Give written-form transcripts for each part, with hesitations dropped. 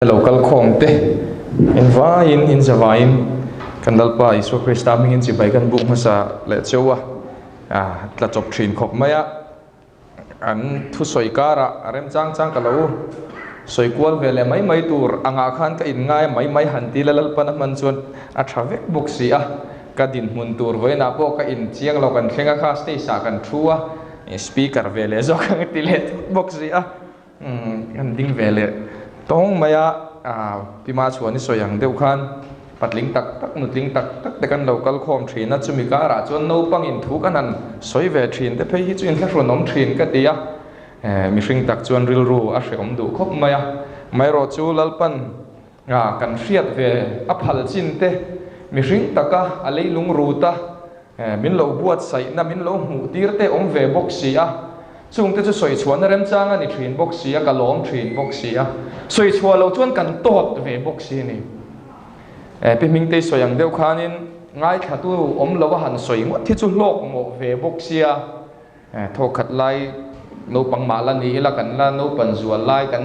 local khom te in vain in zavain kan dalpa isu krista mingin chi bai kan bu masa le chewa tla chop thin khop maya an thu soi kara arem chang chang kalo soi kwal vele mai tur anga khan ka in ngai mai hanti lalal pan man chun a thavek boxi a ka din mun tur voina po ka in chiang lo kan thenga kha stay sa kan thua speaker vele zo kan tilet boxi a kan ding vele tong maya pima chuan ni soyang deuh khan patling tak nutling tak te kan local khom thina chumi kara chuan no pang in thu kan an soi ve thin te phei hi chuin thla ronom thin ka tia mi hring tak chuan ril ru a hreom du khop maya mai ro chu lalpan kan hriat ve a phal chin te mi hring taka a leilung ru ta min lo buat sai na min lo mu tir te om ve boxi a chung te chu soi chuan rem chang ani thin boxi a kalom thin boxi a soi chua lo chuan kan tot ve boxi ni pe ming te soyang deuh khanin ngai thatu om lo han soi ngot thi chu lok mo ve boxi a tho khat lai no pang ma la ni la kan la no pan zual lai kan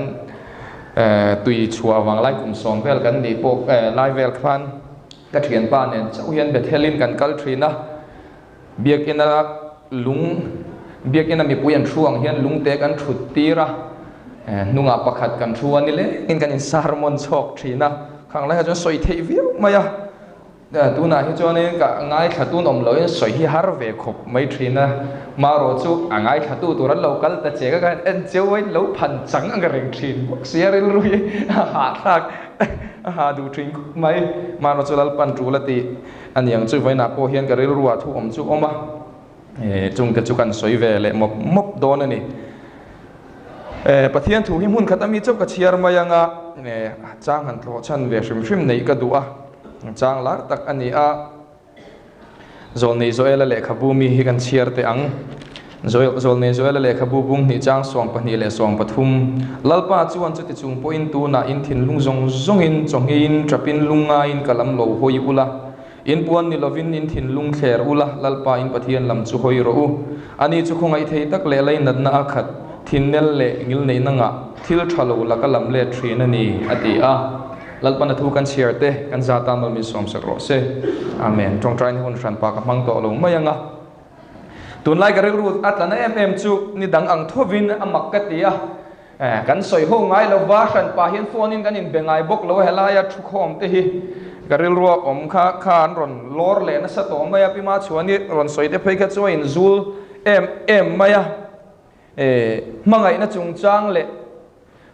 tui chua wang lai kum song vel kan ni pok lai vel khan ka thian pa nen chau hian be thelin kan kal thina biak ina lung biak ina mi puyan thuang hian lung te kan thut tira nunga pakhat kan thu ani le in kan in sarmon chok thina khang lai ha chon soi thei viu maya tuna hi chon in ka ngai thatu nom lo in soi hi har ve khop mai thina ma ro chu angai thatu turan local ta chega kan en chewai lo phan chang ang reng thin siaril rui ha thak ha du thin mai ma ro chu lal pan tu lati an yang chu vai na po hian ka ril ruwa thu om chu oma chung te chu kan soi ve le mop don ani pathian thu hi mun khatami chop ka chiar mayanga chang han thlo chan ve hrim nei ka duwa chang lar tak ani a zol nei zoela le khabu mi hi kan chiar te ang zol nei zoela le khabu bung ni chang song pani le song pathum lalpa chuan chu ti chung point tu na in thin lung zong in chong in trapin lunga in kalam lo hoi ula in puan ni lovin in thin lung thler ula lalpa in pathian lam chu hoi ro ani chu khongai thei tak le lai nat na akhat thinel le ngil nei nanga thil thalo la kalam le thrin ani ati a lalpan thu kan share te kan zata no mi som sak ro se amen tong trai ni hun tran pa ka mang to lo mayanga tun lai garil ru atlana chu ni dang ang thovin amak ka tia kan soi ho ngai lo wa san pa hian phone in kan in bengai bok lo helaya thu khom te hi garil ru om khan ron lor le na sa to maya pi ma chuani ron soi te phei kha chu in zul em maya mangai na chung chang le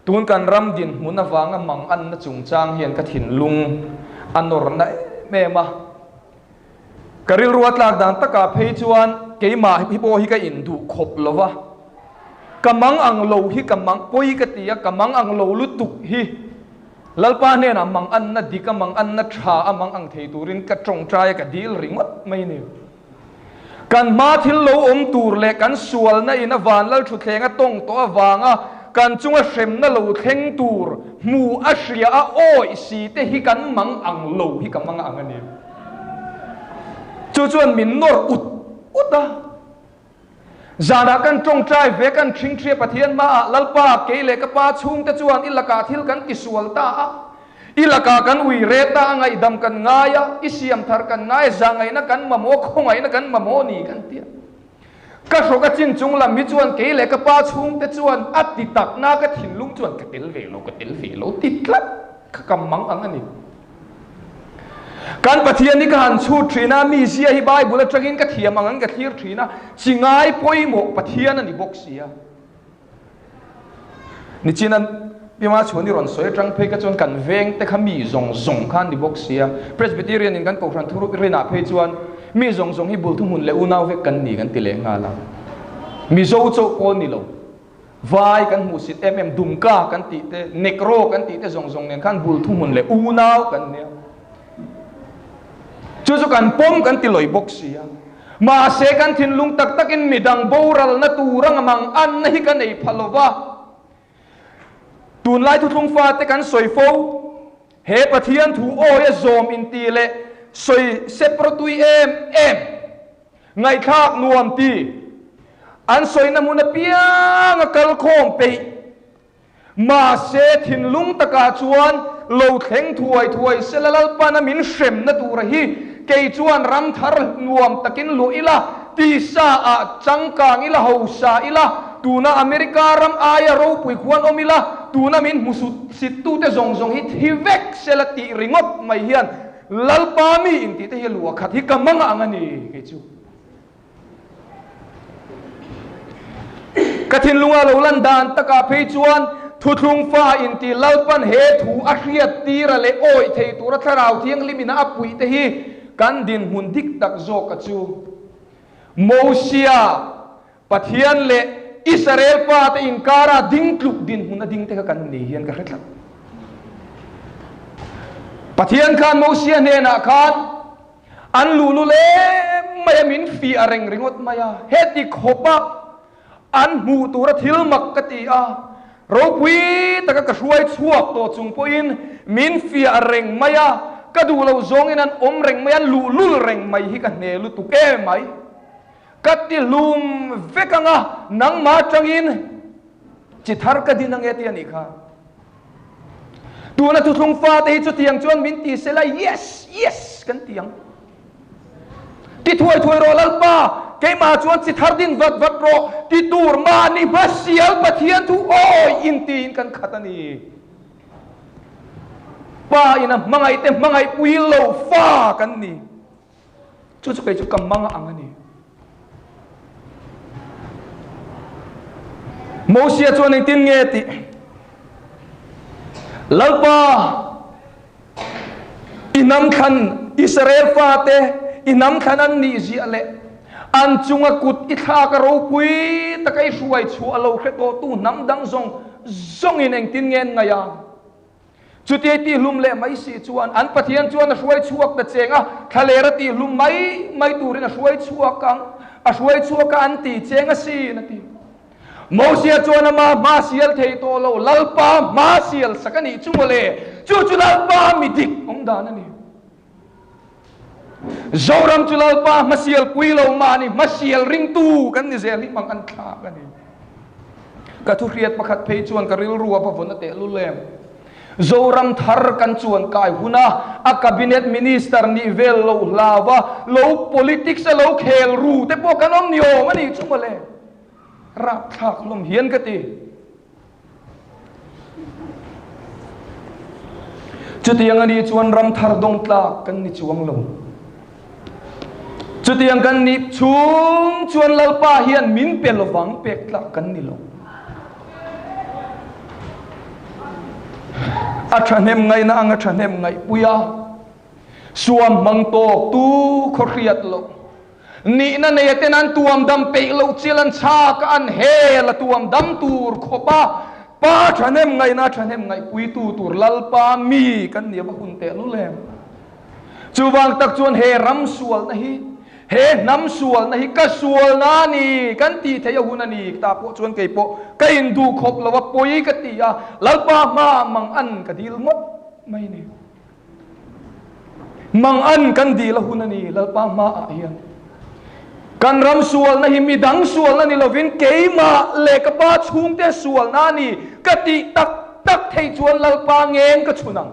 tun kan ram din mun awanga mang an na chung chang hian ka thin lung anor na me ma karil ruat lak dan taka phei chuan keima hi po hi ka in du khop lova kamang ang lo hi kamang poi ka tia kamang ang lo lutuk hi lalpa ne na mang an na dika mang an na tha amang ang thei turin ka trong trai ka dil ringot mai ni kan ma thil lo om tur le kan sual na ina van lal thu thenga tong to awanga kan chunga hrem na lo thleng tur mu a hria a oi si te hi kan mang ang lo hi ka mang ang ani chu chuan min nor uta zara kan tong trai ve kan thing thria pathian ma lalpa ke le ka pa chung te chuan ilaka thil kan ki sual ta ilaka kan ui reta ngai dam kan ngaya isiam thar kan ngai zangai na kan mamo khongai na kan mamo ni kan tia ka hroka chin chung lam mi chuan ke le ka pa chung te chuan ati tak na ka thin lung chuan ka tel ve lo titlat ka kamang ang ani kan pathian ni ka han chu thina mi sia hi bible atangin ka thiam ang ka thir thina chingai poimo pathian ani boxia ni chinan pima chuni ron soi tang phei ka chon kan veng te khami zong khan di boxia presbyterian in kan ko ran thuru rena phei chuan mi zong hi bul thu mun le unaw ve kan ni kan tile nga la mi zo cho pon ni lo vai kan hu sit dumka kan ti te necro kan ti te zong nen kan bul thu mun le unaw kan ne chu kan pom kan ti loi boxia ma se kan thin lung tak in midang boral na turang mang an na hi kan ei phalowa tun lai thu thung fa te kan soi fo he pathian thu o ya zom in ti le soi seprotui em ngai thak nuam ti an soi na mun piang kal khom pe mà sẽ thìn lung ta cả chuan lâu thèn thuai sẽ là lalpa na min shem na tu rahi cây chuan ram thar nuam takin lu ila ti sa a changkang ila hausa ila tuna America ram aya ro pui khuan omila tuna min musut situ te zong hi vek sẽ là ti ringot mai hian lalpa mi in ti te hi lu khat hi kamanga angani ke chu kathin lunga lo lan dan taka phei chuan thu thung fa in ti lalpan he thu a hriat tira le oi thei tura tharau thiang limina apui te hi kan din hun dik tak zo ka chu Mosia pathian le Israel pa te inkara ding kluk din hun ding te ka kan ni hian ka hretla pathian khan Mosia ne na khan an lulu le mayamin fi areng ringot maya heti khopa an mu tura thil mak kati a ro pui taka ka hruai chuak to chung po in min fi areng maya ka du lo zong in an om reng maya lul reng mai hi ka ne lu tu ke mai kati lum vekanga nang ma changin chithar ka din ang eti ani kha tu na tu thung fa te chu tiang chuan min ti sela yes kan tiang ti thuai ro lalpa cái mà chuan chithar din vat ro ti tur ma ni basial pathian thu oi in tin kan khatani pa ina mangai pui lo fa kan ni chu kai chu kam manga angani Mosia chuan in tin nge ti lalpa inam khan Israel fa te inam khan an ni ji ale an chunga kut itha ka ro pui takai hruai chu alo hreto tu nam dang zong in eng tin ngen ngaya chuti ti lum le mai si chuan an pathian chuan a hruai chuak da chenga thalera ti lum mai turin a hruai chuak an ti chenga si na ti Mosia chuan ma sial thei to lo lalpa ma sial sakani chumole chu lalpa mi dik om dan ani Zoram chulalpa masial puilo mani masial ring tu kan ni zeli mang an kha kan ni ka thu riat pakhat phei chuan ka ril ruwa pa von te lu lem Zoram thar kan chuan kai huna a cabinet minister ni vel lo lawa lo politics lo khel ru te po kan om nio mani chumale rap thak lom hian ka ti chutiang ani chuan ram thar dong tla kan ni chuang lo chutiang kan ni chung chuan lalpa hian min pe lovang pek tla kan ni lo a thanem ngai na anga thanem ngai puya suam mang to tu khoriat lo ni na ne tenan tuam dam pe lo chilan cha ka an he la tuam dam tur khopa pa thanem ngai pui tu tur lalpa mi kan ni ba hun te lu lem chuwang tak chuan he ram sual na hi he nam sual na hi ka sual na ni kan ti theya hunani ta po chuan ke po ka in du khop lawa poi ka ti a lalpa ma mang an ka dil mot mai ni mang an kan dil hunani lalpa ma a hian kan ram sual na hi midang sual na ni lovin keima le ka pa chung te sual na ni ka ti tak thei chuan lalpa ngeng ka chunang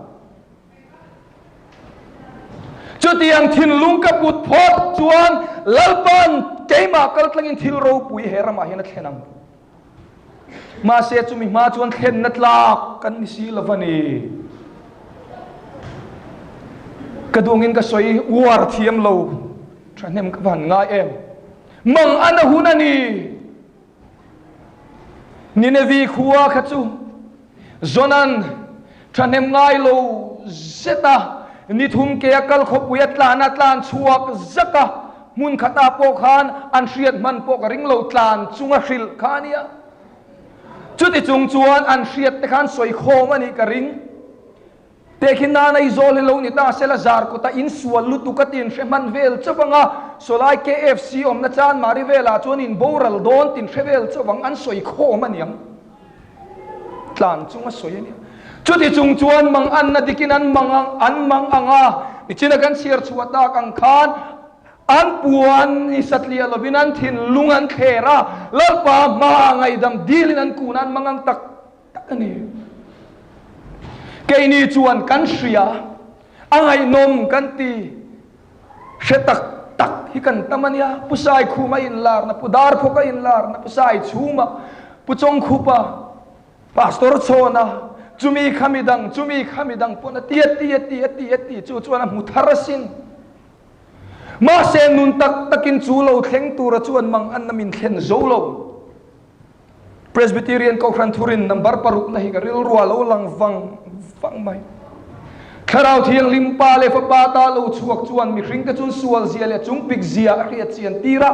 chu tiang thin lung ka put phot chuan lalpan keima kal tlangin thil ro pui herama hian a thlenang ma se chumi ma chuan thlen na tlak kan ni si lavani kadungin ka soi war thiam lo thanem ka ban nga em mang ana hunani ninevi khuwa khachu zonan thanem ngai lo zeta ni thum ke akal khopuya tlan chuak zaka mun khata po khan an hriat man po ka ring lo tlan chunga hril khania chuti chung chuan an hriat te khan soi khom ani ka ring te khina nei zol lo ni ta sela zar ko ta in sual lu tu katin hreman vel chawanga solai KFC om na chan mari vela chuan in boral don tin hrevel chawang an soi khom aniam tlan chunga soi ani chuti chung chuan mang an na dikin an mang anga ichina kan sir chuata kang khan an puan ni satlia lobinan thin lungan khera lalpa ma ngai dam dilin an kunan mangang tak ani cái ni chuan kan ria angai nom kan ti shetak tak hi kan tamania pusai khuma in lar na pudar phoka in lar na pusai chuma puchong khupa pastor chona chumi khamidang pona ti chu chuan mutharasin ma se nun tak takin chulo thleng tura chuan mang an namin thlen zolo Presbyterian Kokran Thurin number paruk na higaril rualo lang vang mai kharau thiang limpa le fa bata lo chuak chuan mi hring ka chun sual zia le chung pik zia riat chian tira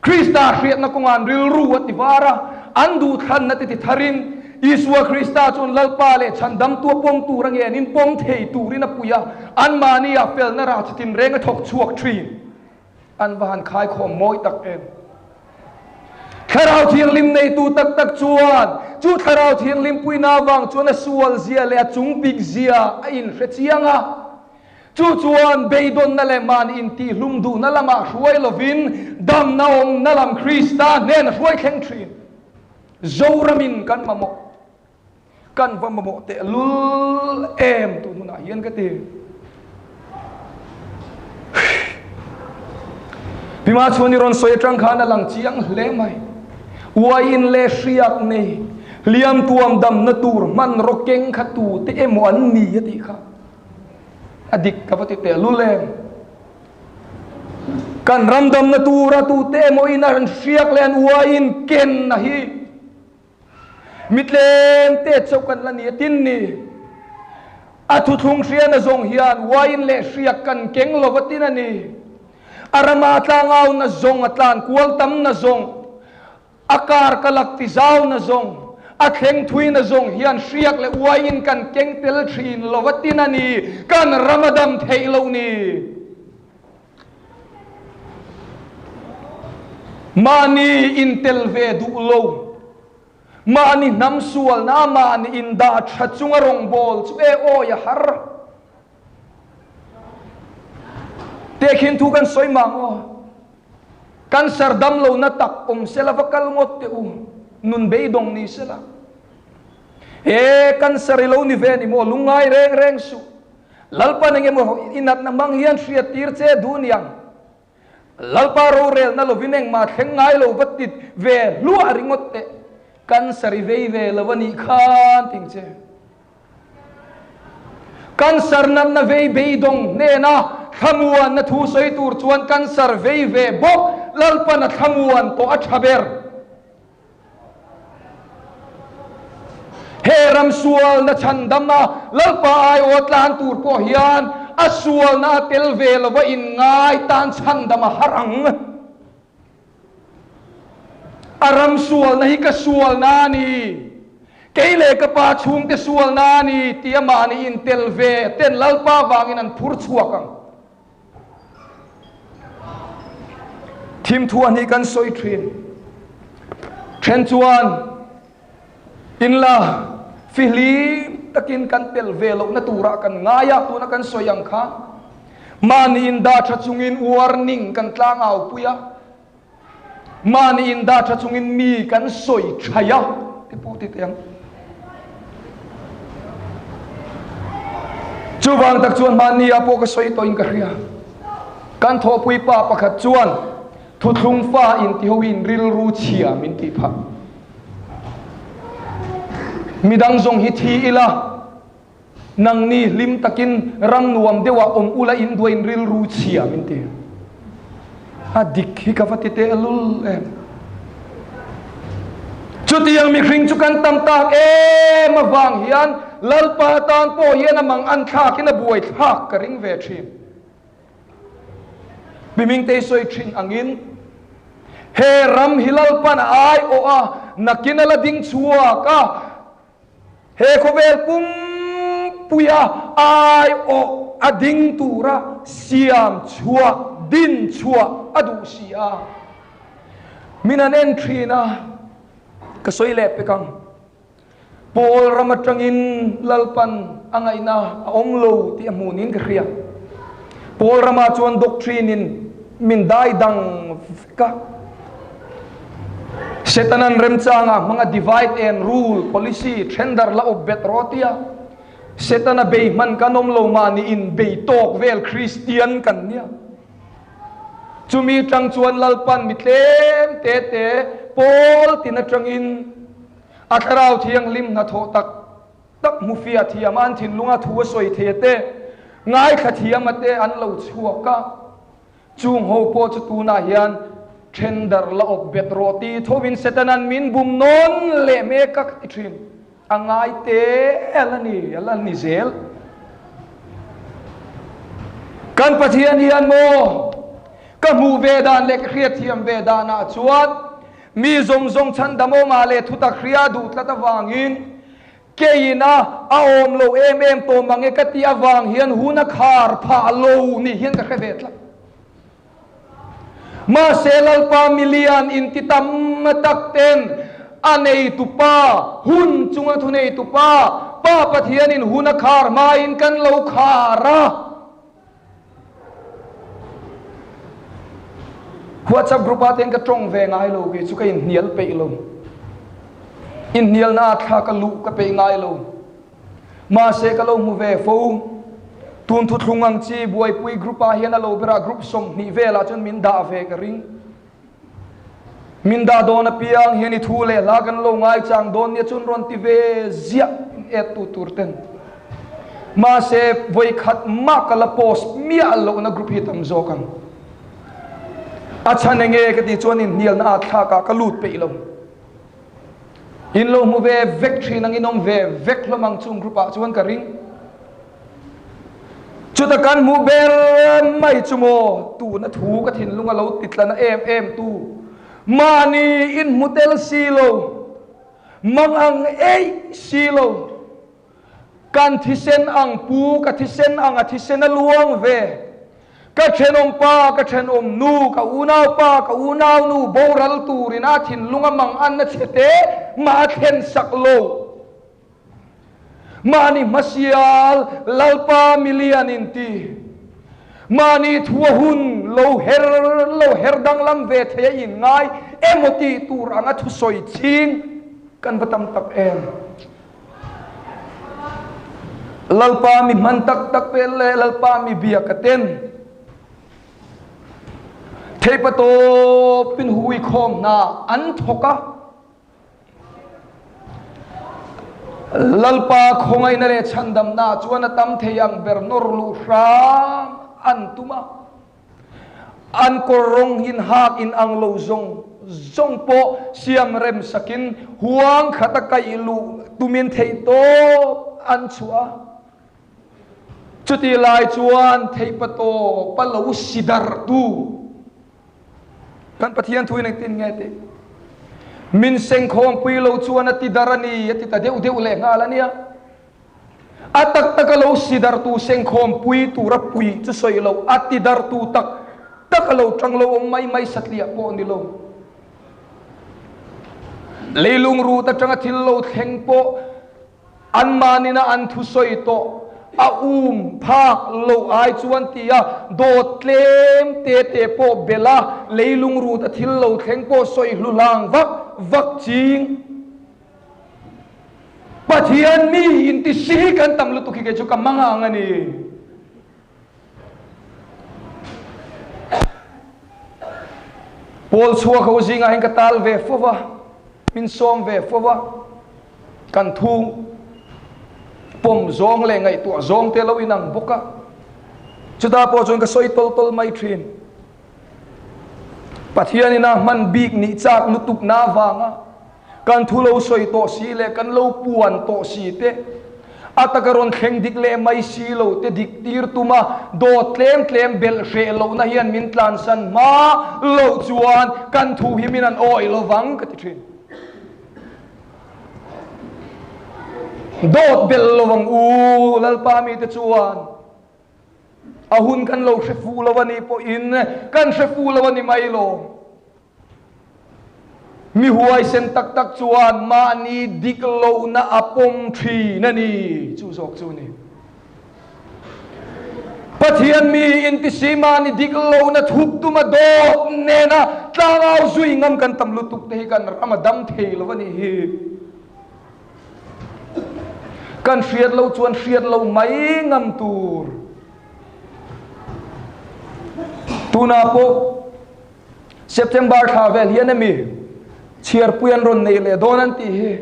Krista riat na kongan ril ru at tivara andu than na ti tharin Iswa Krista chun lalpa le chandam tua pong tu rang nin pong thei tu rin apuya an mani a fel na ra tin reng a thok chuak thin an van khai khom moi tak em kharau thiang lim nei tu tak chuan chu kharau thiang lim pui na wang chuan a sual zia le chung pik zia a in hre chianga chu chuan beidon na le man in ti hlum du na lama hruai lovin dam na ong na lam Krista nen hruai thleng thin zoramin kan mamo kan va mamo te lul em tu na hian ka te bima chuni ron soi tang khana lang chiang hle mai wain le riak nei liam tuam dam na tur man rokeng khatu te emo an ni yati kha adik ka pati te lul em kan ramdam na tura tu te emo ina ran riak len wain ken na hi mitlem te chokan lani tin ni athu thung ria na zong hian wain le riak kan keng lowatin ani arama tlangau na zong atlan kual tam na zong akar kalak ti zau na zong akheng thui na zong hian riak le wain kan keng tel thin lowatin ani kan ramadam theilo ni mani intel ve du lo mani nam sual na mani inda thachunga rong bol chu e o ya har tekhin thu kan soi mango kan sardam lo na tak sela vakal ngot te nun be dong ni sela e kan sarilo ni ve ni mo lungai reng su lalpa nge mo inat na manghian ria tir che duniang lalpa ro rel na lo vineng ma thengai lo batit ve lu aringot te kan sarivei ve lawani khan ting che kan sarnam na vei beidong ne na thamuan na thu soi tur chuan kan sarvei ve bok lalpa na thamuan to athaber heram sual na chandam na lalpa ai otlan tur po hian asual na tel ve lawa in ngai tan chandam harang aram sual na hi ka sual na ni keile ka pa chung te sual na ni tiama ni in tel ve ten lalpa wangin an phur chuakang thim thuan hi kan soi thin chuan in la fihli takin kan tel ve lo na tura kan ngaya tu na kan soyang kha mani in da tha chungin warning kan tlangau puya mani in da tha chungin mi kan soi thaya ti pu ti teng chuwang tak chuan mani apo ka soi to in ka ria kan tho pui pa pakhat chuan thuthlung fa in ti hoin ril ru chia min ti pha midang zong hi thi ila nang ni lim takin ram nuam dewa ula in duain ril ru chia min ti adik hi ka fatite alul em chuti yang mi khring chukan tam tak mawang hian lalpa tan po hian amang an thak in a buai thak ka ring ve thin biming te soi thin angin he ram hilal pan ai o a nakinala ding chua ka he khovel pum puya ai o ading tura siam chua din chua adu sia minan entry na kasoi le pekang pol ramatrangin lalpan angay na onglo ti amunin kriya pol rama chuan doctrinin mindai dang ka setanan remchanga mga divide and rule policy tender la obet rotia setana be man kanom lo mani in be tok vel Christian kan nia chumi tang chuan lalpan mi tlem te te pol tina tang in akarau thiang lim na tho tak tak mufia thiam an thin lunga thu soi the te ngai kha thiam ate an lo chuaka chung ho po chu tu na hian tender la op bet roti thowin setanan min bum non le me ka thin angai te elani zel kan pathian hian mo ka mu vedan le khriat thiam vedana chuan mi zong chan damo ma le thuta khria du tlata wangin keina a om lo em to mange kati awang hian huna khar pha lo ni hian ka khevet la ma selal pa million in titam takten anei tu pa hun chunga thunei tu pa pathian in huna khar ma in kan lo khara WhatsApp group aten ka trong ve ngai lo ge chu ka in nial pe lo in nial na tha ka lu ka pe ngai lo ma se ka lo mu ve fo tun thu thlungang chi buai pui group a hian a lo bera group som ni vela chon min da ve ka ring min da don a piang hian I thu le la kan lo ngai chang don ni chun ron ti ve zia et tu turten ma se voi khat ma ka la post mi a lo na group hi tam zo kan acha nenge ka ti chuan in nial na tha ka lut pe lo in lo mu ve vek thri nang inom ve vek lo mang chung group a chuan ka ring chuta kan mu ber mai chumo tu na thu ka thin lunga lo titla na em tu mani in mutel silo mangang ei silo kan thisen ang pu ka thisen ang a thisen luang ve ka thenom pa ka thenom nu ka unau pa ka unau nu boral turina thin lunga mang an na chete ma then saklo mani masial lalpa million inti mani thua hun lo her dang lam ve the in ngai emoti tur anga thu soi ching kan batam tak em lalpa mi man tak pe le lalpa mi bia katen thepato pin hui khom na an thoka lalpa khongai na re chandam na chuan tam theyang bernor lu ram antuma an korong hin hak in ang lo zong po siam rem sakin huang khatakai lu tumin thei to an chua chuti lai chuan theipato palo sidar tu kan pathian thui nang tin nge te min seng khom pui lo chuan ati darani ati ta deu le ngala nia atak takalo sidar tu seng khom pui tu ra pui chu soi lo ati dar tu tak takalo tranglo mai satlia po ni lo leilung ru ta tanga thil lo theng po an manina an thu soi to a phak lo ai chuan tia dot tlem te po bela leilung ru ta thil lo theng po soi hlulang vak ching pathian mi inti si kan tam lu tu ki ke chu kam manga ngani pol chua kho zinga hin ka tal ve fowa min som ve fowa kan thu pom zong le ngai tu zong te lo inang boka chuda po chon ka soi tol mai thin pathian ina man big ni chak lutuk na wanga kan thu lo soi to si le kan lo puan to si te atakaron kheng dik le mai si lo te dik tir tuma do tlem bel she lo na hian min tlan san ma lo chuan kan thu himin an oi lo wang ka ti thin dot bel lo wang u lalpa mi te chuan ahun kan lo shefu lo wani po in kan shefu lo wani mai lo mi huai sen tak chuan ma ni dik lo na apom thi na ni chu zok chu ni pathian mi in ti sima ni dik lo na thup tu ma do ne na tlangau zui ngam kan tam lu tuk te kan ramadam thei lo wani hi kan hriat lo chuan hriat lo mai ngam tur tuna po September tha vel hian ami chiar puyan ron nei le don an ti hi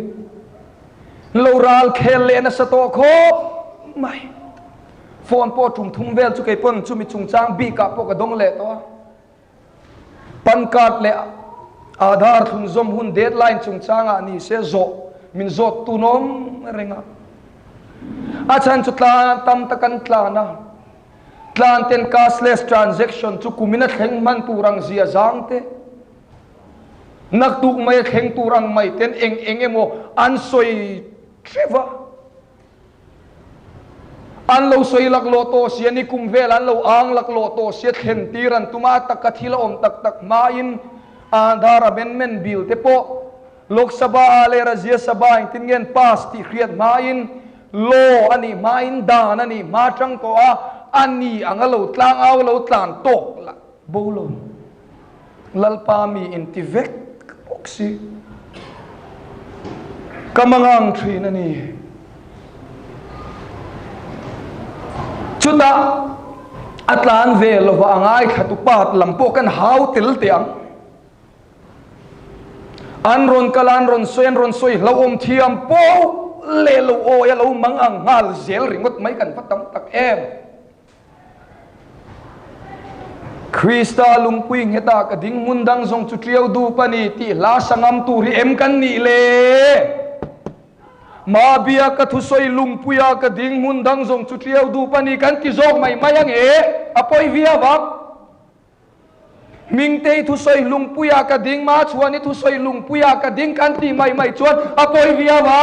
lo ral khel le na sato kho mai phone po thum thum vel chu kai pon chu mi chung chang bi ka po ka dong le to pan card le Aadhaar thun zom hun deadline chung changa ni se zo min zot tunom renga achan chu tlan tam takan tlana tlan ten cashless transaction chu kumina thleng man turang zia zangte nak tuk mai thleng turang mai ten eng emo an soi treva an lo soi lak lo to sia ni kum vel an lo ang lak lo to sia thlen tiran tuma takathila om tak tak main Aadhaar amendment bill te po Lok Sabha ale Rajya Sabha tingen pass ti khriat main law ani main dan ani ma tang ko a ani angalo tlang aw lo tlan tok la bolon lalpa mi intivek oksi kamangang thrin ani chuta atlan vel wa angai khatupat lampo kan hau til tiang anron kalan ron soi lo om thiam po le lo o ya lo mang ang ngal zel ringot mai kan patam tak em Krista lungpuing heta ka ding mundang zong chu triau du pani ti la sangam tu ri em kan ni le ma bia ka thu soi lungpuya ka ding mundang zong chu triau du pani kan ti zok mai mayang e apoi via wak Ming tei thu soi lungpuya ka ding ma chuan ni thu soi lungpuya ka ding kan ti mai chuan apoi via wa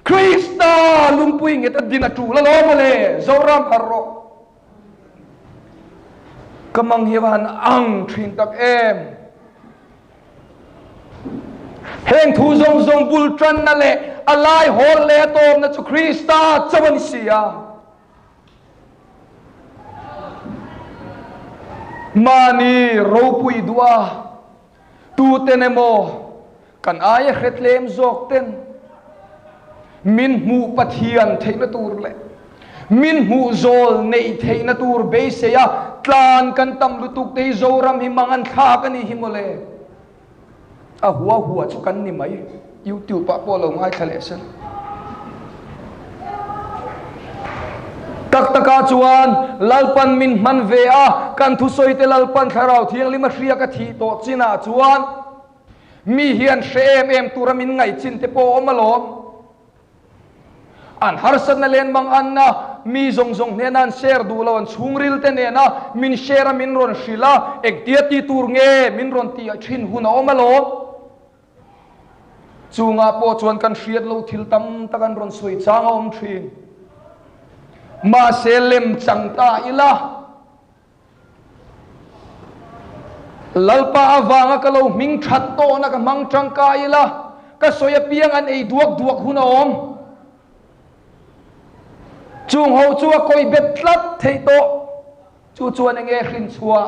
Krista lungpui ngeta dina tu la lo mole zoram harro kamang hiwan ang thin tak em heng thu zong bul tran na le alai hol le tom na chu Krista chawan sia mani ropui dua tu tenemo kan aya khetlem zok ten min mu pathian theina tur le min mu zol nei theina tur be se ya tlan kan tam lutuk te zoram himangan kha kan ni himole a huwa chu kan ni mai YouTube pa polo ngai thale san tak taka chuan lalpan min man ve a kan thu soi te lalpan tharau thiang lima hria ka thi to china chuan mi hian em turamin ngai chin te po omalom an harsan na len bang anna mi zong ne nan share du lawan chungril te ne na min share min ron shila ek tia ti tur nge min ron ti thin huna omalom chunga po chuan kan hriat lo thil tam takan ron soi chang om thin ma selem changta ila lalpa awanga kalo ming that to na ka mang changka ila ka soya piang an ei duak huna om chung ho chu koi betlat thei to chu chuan enge hrin chua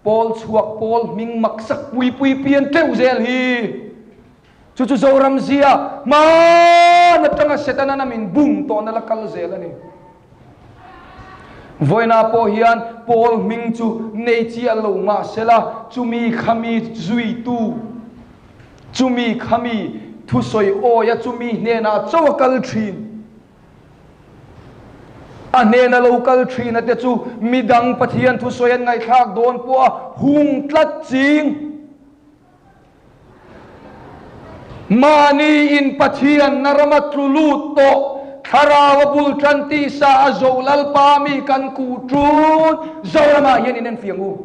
pol chuak pol ming maksak pui pian teu zel hi chu zoram zia ma na tanga setana na min bum to na lakal zel ani voina po hian pol ming chu nei chi alo ma sela chumi khami zui tu chumi khami thu soi o ya chumi ne na chawakal thin ane na local thin ate chu midang pathian thu soi an ngai thak don po hung tlat ching mani in pathian naramatlulut to Harawa bulkanti sa azolal pami kan kutrun zorama yan inen fiangu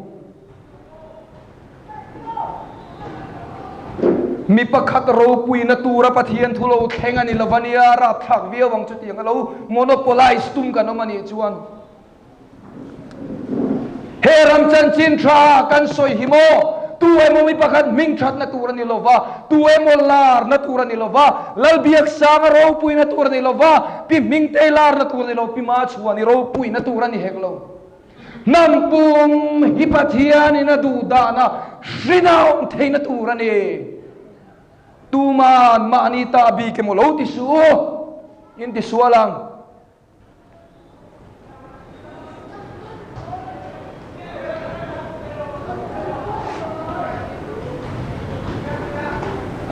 mi pakhat ro pui na tura pathian thulo thenga ni lavania ra thak viawang chuti ngalo monopolize tum kan mani chuan heram chan chin tha kan soi himo tu emo mi pakhat ming that na tura ni lova tu emo lar na tura ni lova lal biak sang ro pui na tura ni lova pi ming te lar na tura ni lo pi ma chuan ni ro pui na tura ni heklo nampum hipathian na du dana shrinau the na tura ni tu man mani ta bi ke mo lo ti su in ti sualang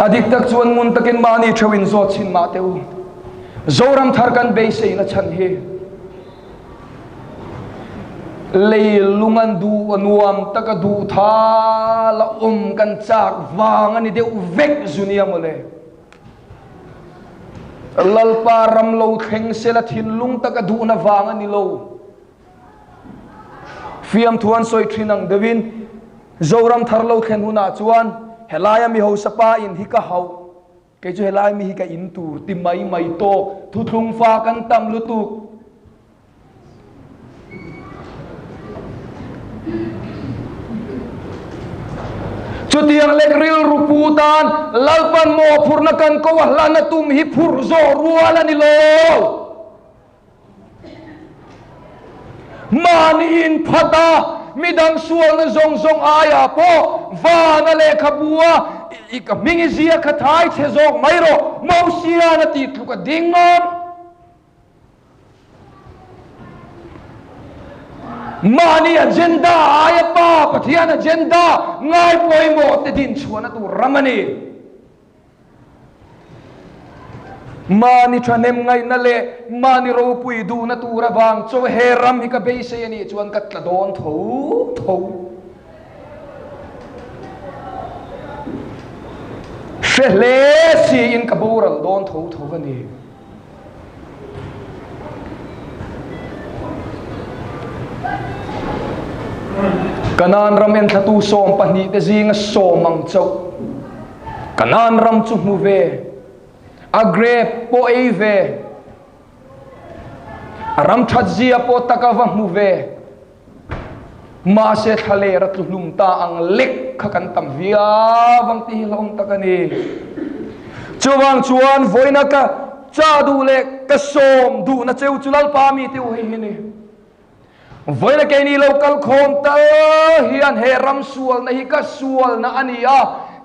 adik tak chuan mun takin mani thawin zot chin ma teu zoram thar kan be sei na chan hi lei lungan du anuam taka du tha la kan chak wang ani deu vek zunia mole lalpa ram lo theng sela thin lung taka du na wang ani lo fiam thuan soi thinang devin zoram thar lo khen huna chuan helaya mi ho sapa in hi ka hau ke chu helaya mi hi ka in tur ti mai mai to thu thung fa kan tam lu tu chutiang lek ril ruputan lalpan mo phurna kan ko wahlana tum hi phur zo ruala ni lo mani in phata midang sual na zong zong aya po vana le khabua ika mingi zia khathai che zong mairo mausia na ti thuka dingom mani agenda aya pa pathian agenda ngai poi mo te din chuana tu ramani mani thanem ngai na le mani ro pui du na tu ra bang cho he ram hi ka be se ani chuan kat la don tho tho shle si in ka boral don tho tho ani kanan ram en thatu som pani te zinga somang chau kanan ram chu mu ve agre po eve ram thadzia po takawa mu ve ma se thale ratlum ta ang lek khakan tam via wang ti lom takani chuwang chuan voina ka cha du le ka som du na cheu chulal pa mi te hi ni voina ke ni local khom ta hian he ram sual na hi ka sual na ania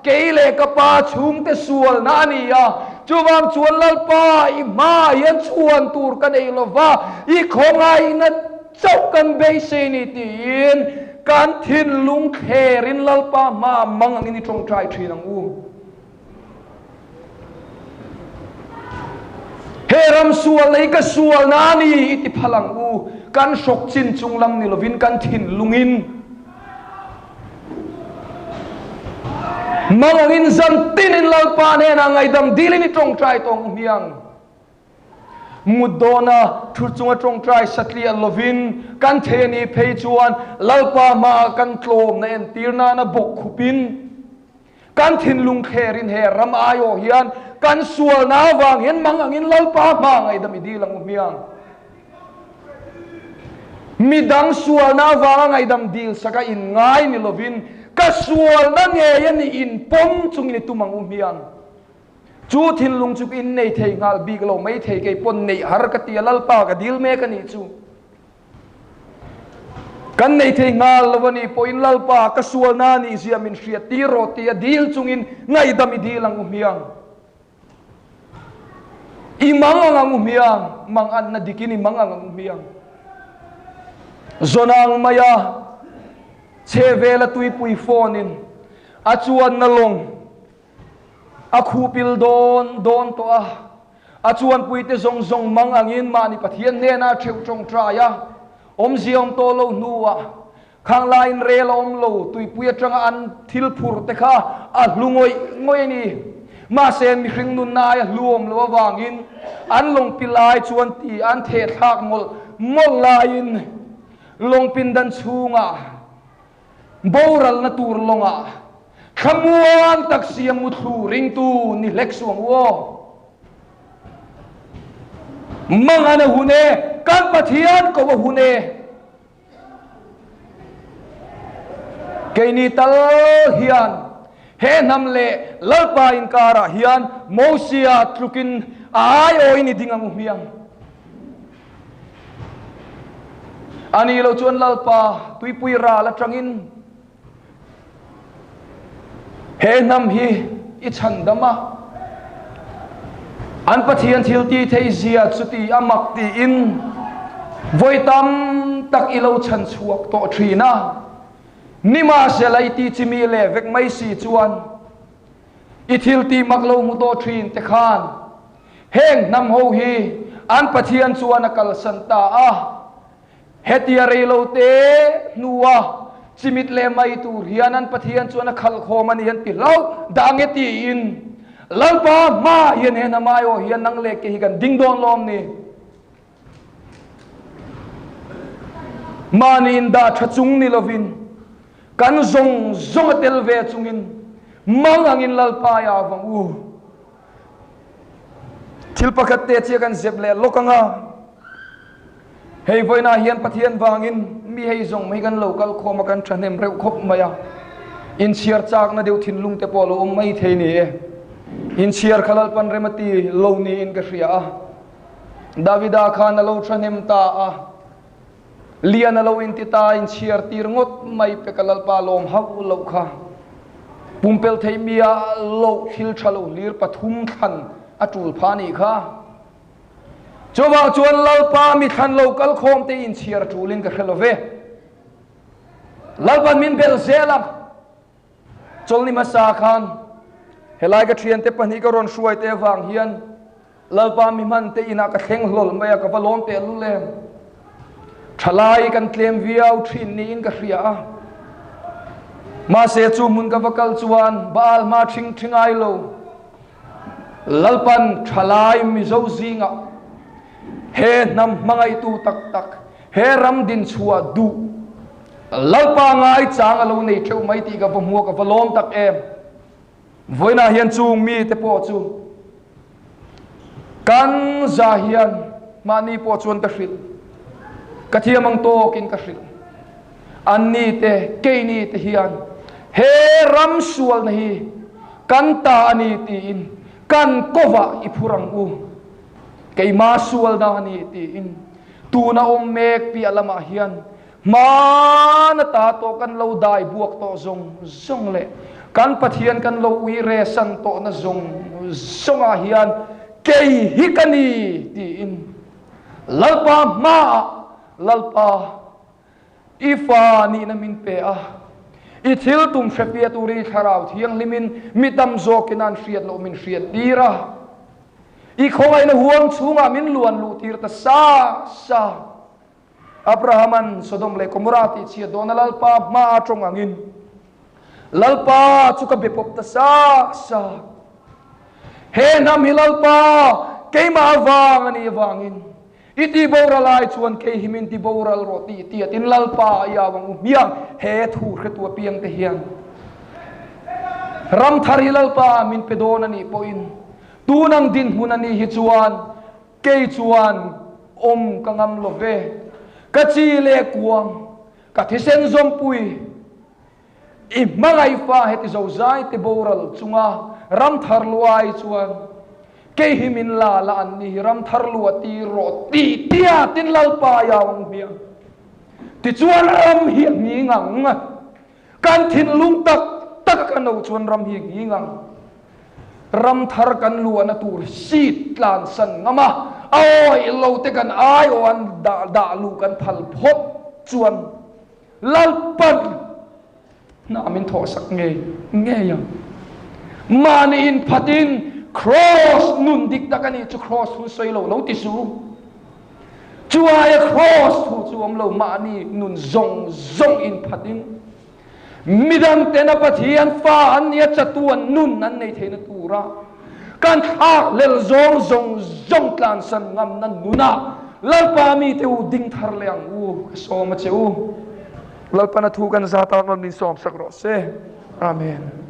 keile ka pa chung te sual na ania chuwang chuan lal pa i ma yan chuan tur kan ei lova i khongai na chau kan be se ni tin kan thin lung kherin lal pa ma mang ani trong trai thinang u heram sual nei ka sual na ni iti phalang u kan sok chin chunglam ni lovin kan thin lungin mangin zan tinin lalpa ne na ngai dam dilini trong trai tong miang mudona thurchunga trong trai satli lovin kan theni phei chuan lalpa ma kan tlom na en tirna na bok khupin kan thin lung kherin he ram ayo hian kan sual na wang hian mangangin lalpa ma ngai dam idilang miang midang sual na wang ngai dam dil saka in ngai ni lovin kasual na nge yan in pom chung ni tumang umiang chu thin lung chuk in nei thei ngal big lo mai thei ke pon nei har ka ti lal pa ka dil me ka ni chu kan nei thei ngal lawani po in lal pa kasual na ni zia min hria ti ro ti dil chung in ngai dam dilang umiang imang ang umiang mang an na dikini mang ang umiang zonang maya chevela tui pui phonin achuan na long akhupil don to achuan pui te zong zong mang angin mani pathian ne na theu trong traya om ziom to lo nuwa khang lain re lom lo tui pui atang an thil phur te kha a lungoi ngoi ni ma sen mi hring nun na ya luom lo wangin an long pilai chuan ti an the thak mol lain long pin dan chunga boral na tur longa khamuang tak siam muthu ring tu ni lek suang wo mangana hune kan pathian ko hune keini tal hian he nam le lalpa in kara hian mosia trukin ai oi ni dingang miang ani lo chuan lalpa tui pui ra la trangin he nam hi i chan dama an pathian thil ti thei zia chuti amak ti in voitam tak ilo chan chuak to thina nima selai ti chimi le vek mai si chuan ithil ti maklo mu to thin te khan heng nam ho hi an pathian chuan akal santa a hetia relo te nuwa chimit le mai tur hian an pathian chuan khal khom ani han ti lau dange ti in lalpa ma hian he na mayo hian nang le ke hi kan ding don lom ni mani in da thachung ni lovin kan zong zong tel ve chungin mangang in lalpa ya wang u thil pakhat te che kan zep le lokanga hei voina hian pathian wangin mi hei zong mai kan local khoma kan thanem reu khop maya in chiar chak na deu thin lung te polo mai thei ni e in chiar khalal pan remati lo ni in ka hria davida khan lo thanem ta a lian lo in ti ta in chiar tir ngot mai pe kalal pa lom hau lo kha pumpel thei mia lo hil thalo lir pathum khan atul phani kha chowa chuan lalpa mi than local khom te in chiar tulin ka khelove lalpan min bel zelam cholni masa khan helai ka thian te pani ka ron shuai te wang hian lalpa mi man te ina ka thleng hlol maya ka balom te lu lem thalai kan tlem viau thin ni in ka hria ma se chu mun ka vakal chuan bal ma thing thingai lo lalpan thalai mi zo zinga he nam mangai tu tak tak he ram din chua du lalpa ngai chang alo nei theu mai ti ka pamua ka valom tak em voina hian chung mi te po chu kan za hian mani po chuan ka hril kathiamang to kin ka hril anni te ke ni te hian he ram sual na hi kan ta ani ti in kan kova ipurang u kay masual na ni ti in tu na mek pi alama hian ma na ta to kan lo dai buak to zong zong le kan pathian kan lo wi re san to na zong zong a hian kay hikani ti in lalpa ma lalpa ifa ni na min pe a ithil tum shepia turi tharau thiang limin mitam zo kinan hriat lo min hriat dira i khongai na huang chunga min luan lu tir ta sa abrahaman sodom le gomora ti chia dona lalpa ma atong angin lalpa chuka bepop ta sa he nam hilalpa keima awang ani awangin iti bora lai chuan ke himin ti boral roti ti tin lalpa yawang miang he thu khretu piang te hian ram thar hilalpa min pedon ani poin tunang din hunani hi chuan ke chuan kangam love ka chi le kuang ka thisen zom pui i mangai fa heti zo zai te boral chunga ram thar luai chuan ke himin la an ni ram thar luati roti tia tin lalpa yawang mia ti chuan ram hi ngi ngang kan thin lung tak tak kan no chuan ram hi ngi ngang ram thar kan luana tur sit tlan san ngama oi lo te kan ai on da lu kan phal phop chuan lalpan na min tho sak nge ya mani in phatin cross nun dik takani chu cross hu soi lo ti su chuai cross hu chuam lo mani nun zong in phatin midam tena pathian fa an ya chatuan nun nan nei theina tura kan thak lel zong tlan san ngam nan nuna lalpa mi te u ding thar leang u so ma cheu lalpa na thu kan za ta non min som sakro se amen